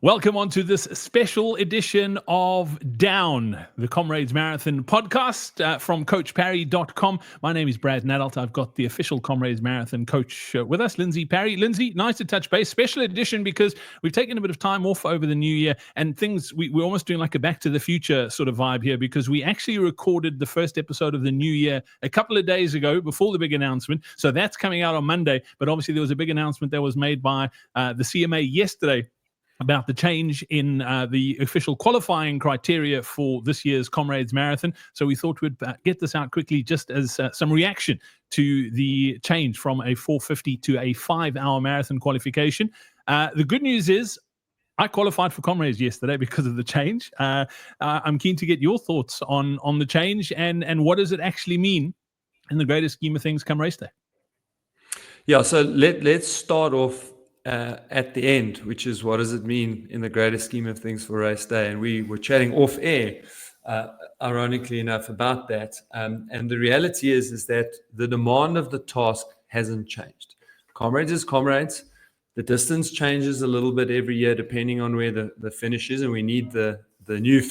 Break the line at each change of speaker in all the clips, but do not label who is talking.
Welcome on to this special edition of Down, the Comrades Marathon podcast from CoachParry.com. My name is Brad Nadauld. I've got the official Comrades Marathon coach with us, Lindsey Parry. Lindsey, nice to touch base. Special edition because we've taken a bit of time off over the new year and things, we're almost doing like a back to the future sort of vibe here because we actually recorded the first episode of the new year a couple of days ago before the big announcement. So that's coming out on Monday. But obviously there was a big announcement that was made by the CMA yesterday about the change in the official qualifying criteria for this year's Comrades Marathon. So we thought we'd get this out quickly just as some reaction to the change from a 4:50 to a 5-hour marathon qualification. The good news is I qualified for Comrades yesterday because of the change. I'm keen to get your thoughts on the change and what does it actually mean in the greater scheme of things come race day.
Yeah, so let's start off at the end, which is what does it mean in the greater scheme of things for race day? And we were chatting off air, ironically enough, about that. And the reality is that the demand of the task hasn't changed. Comrades is Comrades. The distance changes a little bit every year depending on where the finish is, and we need the new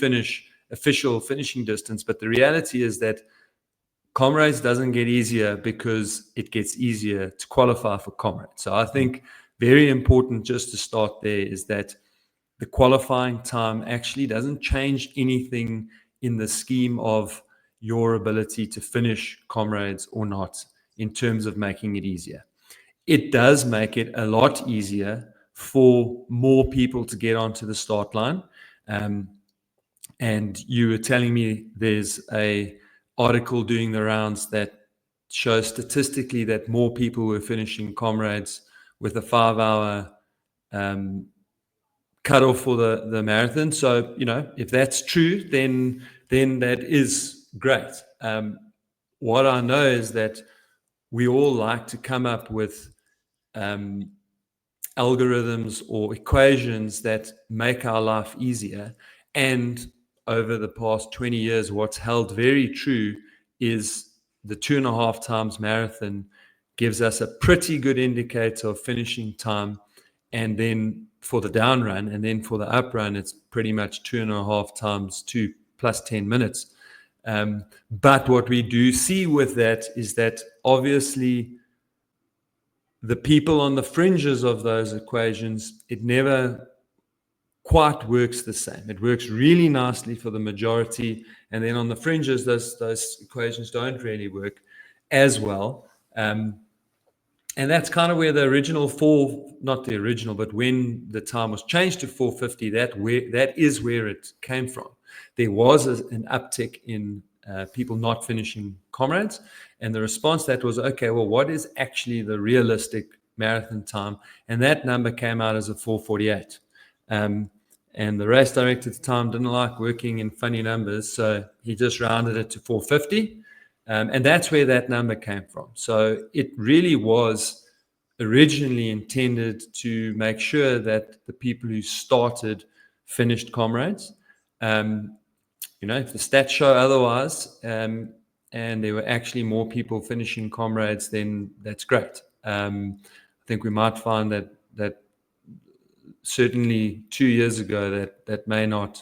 official finishing distance. But the reality is that Comrades doesn't get easier because it gets easier to qualify for Comrades. So I think very important just to start there is that the qualifying time actually doesn't change anything in the scheme of your ability to finish Comrades or not in terms of making it easier. It does make it a lot easier for more people to get onto the start line. And you were telling me there's an article doing the rounds that shows statistically that more people were finishing Comrades with a 5-hour cutoff for the marathon. So, if that's true, then that is great. What I know is that we all like to come up with algorithms or equations that make our life easier. And over the past 20 years, what's held very true is the 2.5 times marathon gives us a pretty good indicator of finishing time, and then for the down run, and then for the up run, it's pretty much 2.5 times 2 plus 10 minutes. But what we do see with that is that obviously the people on the fringes of those equations, it never quite works the same. It works really nicely for the majority, and then on the fringes, those equations don't really work as well. And that's kind of where the original not the original, but when the time was changed to 4:50, that is where it came from. There was an uptick in people not finishing Comrades, and the response to that was, okay, well, what is actually the realistic marathon time? And that number came out as a 4:48. And the race director at the time didn't like working in funny numbers, so he just rounded it to 4:50. And that's where that number came from. So it really was originally intended to make sure that the people who started finished Comrades. If the stats show otherwise, and there were actually more people finishing Comrades, then that's great. I think we might find that certainly 2 years ago that may not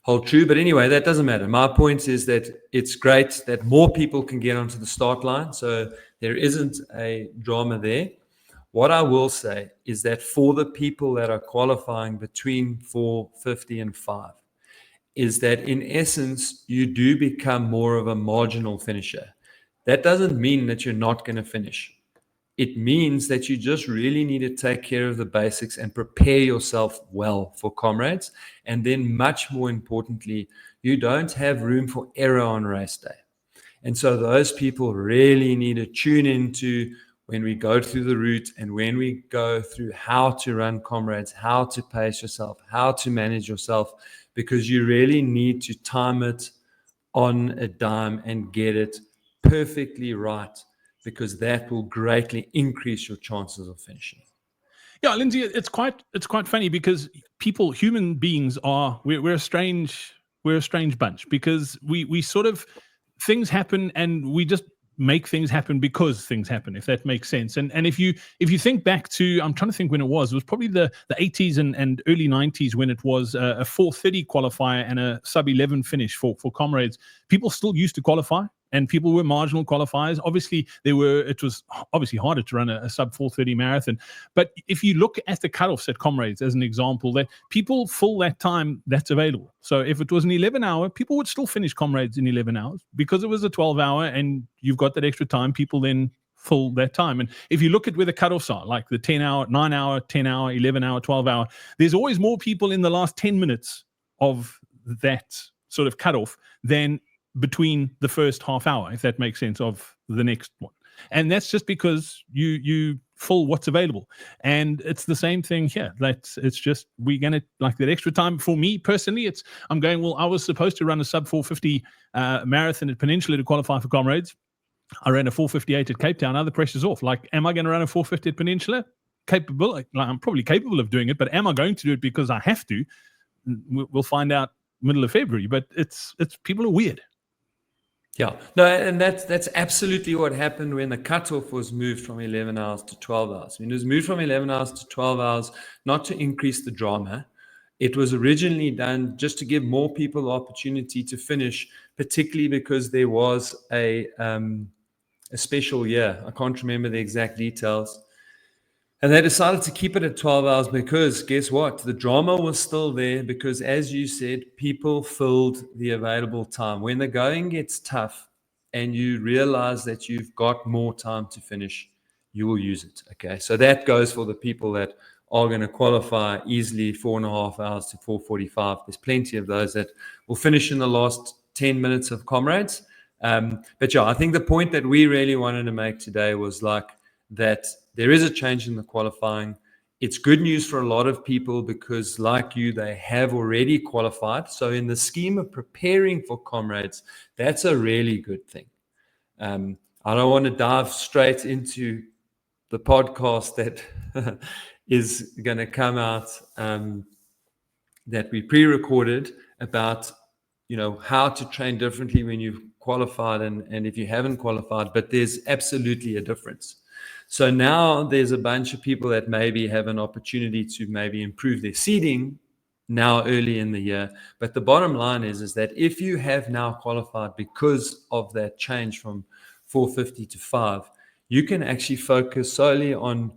hold true. But anyway, that doesn't matter. My point is that it's great that more people can get onto the start line. So there isn't a drama there. What I will say is that for the people that are qualifying between 4:50 and 5, is that in essence, you do become more of a marginal finisher. That doesn't mean that you're not going to finish. It means that you just really need to take care of the basics and prepare yourself well for Comrades. And then much more importantly, you don't have room for error on race day. And so those people really need to tune into when we go through the route and when we go through how to run Comrades, how to pace yourself, how to manage yourself, because you really need to time it on a dime and get it perfectly right, because that will greatly increase your chances of finishing.
Yeah, Lindsey, it's quite funny because human beings we're a strange bunch because we sort of, things happen and we just make things happen because things happen, if that makes sense. And if you think back to, I'm trying to think when it was probably the 80s and early 90s, when it was a 4:30 qualifier and a sub 11 finish for Comrades. People still used to qualify, and people were marginal qualifiers. Obviously, it was obviously harder to run a sub 4:30 marathon. But if you look at the cutoffs at Comrades as an example, that people fill that time that's available. So if it was an 11 hour, people would still finish Comrades in 11 hours because it was a 12 hour and you've got that extra time. People then fill that time. And if you look at where the cutoffs are, like the 10 hour, 9 hour, 10 hour, 11 hour, 12 hour, there's always more people in the last 10 minutes of that sort of cutoff than between the first half hour, if that makes sense, of the next one. And that's just because you fill what's available. And it's the same thing here. It's just, we're going to, like, that extra time. For me personally, I was supposed to run a sub 450 marathon at Peninsula to qualify for Comrades. I ran a 4:58 at Cape Town. Now the pressure's off. Like, am I going to run a 4:50 at Peninsula? Capable? Like, I'm probably capable of doing it, but am I going to do it because I have to? We'll find out middle of February. But it's people are weird.
Yeah, no, and that's absolutely what happened when the cutoff was moved from 11 hours to 12 hours. I mean, it was moved from 11 hours to 12 hours not to increase the drama. It was originally done just to give more people the opportunity to finish, particularly because there was a special year. I can't remember the exact details. And they decided to keep it at 12 hours because, guess what? The drama was still there because, as you said, people filled the available time. When the going gets tough and you realize that you've got more time to finish, you will use it. Okay, so that goes for the people that are going to qualify easily 4.5 hours to 4:45. There's plenty of those that will finish in the last 10 minutes of Comrades. But yeah, I think the point that we really wanted to make today was like that there is a change in the qualifying. It's good news for a lot of people because, like you, they have already qualified. So in the scheme of preparing for Comrades, that's a really good thing. I don't want to dive straight into the podcast that is going to come out that we pre-recorded about, how to train differently when you've qualified and if you haven't qualified, but there's absolutely a difference. So now there's a bunch of people that maybe have an opportunity to maybe improve their seeding now early in the year. But the bottom line is that if you have now qualified because of that change from 450 to 5, you can actually focus solely on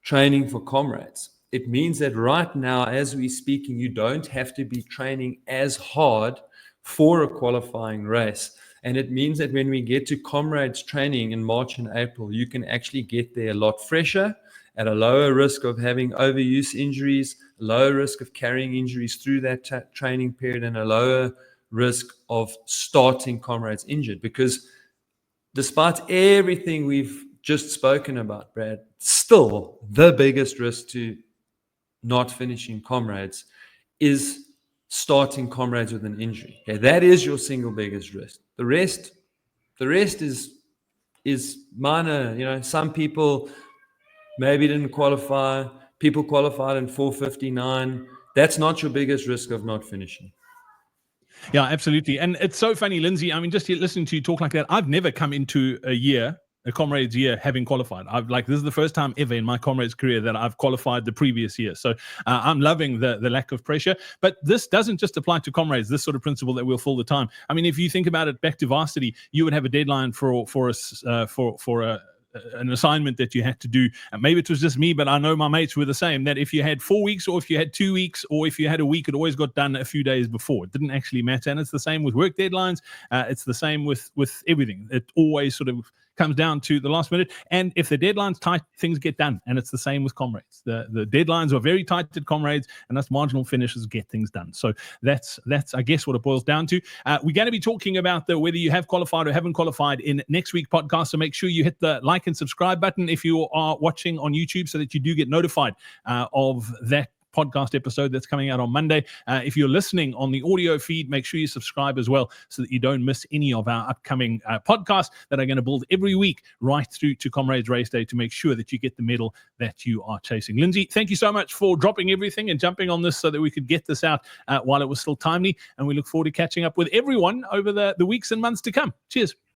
training for Comrades. It means that right now, as we're speaking, you don't have to be training as hard for a qualifying race. And it means that when we get to Comrades training in March and April, you can actually get there a lot fresher, at a lower risk of having overuse injuries, lower risk of carrying injuries through that training period, and a lower risk of starting Comrades injured. Because despite everything we've just spoken about, Brad, still the biggest risk to not finishing Comrades is starting Comrades with an injury. Okay, that is your single biggest risk. The rest is minor. Some people maybe didn't qualify. People qualified in 4:59. That's not your biggest risk of not finishing.
Yeah, absolutely. And it's so funny, Lindsey. I mean, just listening to you talk like that, I've never come into a Comrades year having qualified. This is the first time ever in my Comrades career that I've qualified the previous year. So I'm loving the lack of pressure. But this doesn't just apply to Comrades, this sort of principle that we'll fill the time. I mean, if you think about it back to varsity, you would have a deadline for an assignment that you had to do. And maybe it was just me, but I know my mates were the same, that if you had 4 weeks or if you had 2 weeks or if you had a week, it always got done a few days before. It didn't actually matter. And it's the same with work deadlines. It's the same with everything. It always sort of comes down to the last minute. And if the deadline's tight, things get done. And it's the same with Comrades. The deadlines are very tight at Comrades, and us marginal finishers get things done. So that's I guess what it boils down to. We're going to be talking about whether you have qualified or haven't qualified in next week's podcast. So make sure you hit the like and subscribe button if you are watching on YouTube so that you do get notified of that podcast episode that's coming out on Monday. If you're listening on the audio feed, make sure you subscribe as well so that you don't miss any of our upcoming podcasts that are going to build every week right through to Comrades Race Day to make sure that you get the medal that you are chasing. Lindsey, thank you so much for dropping everything and jumping on this so that we could get this out while it was still timely. And we look forward to catching up with everyone over the weeks and months to come. Cheers.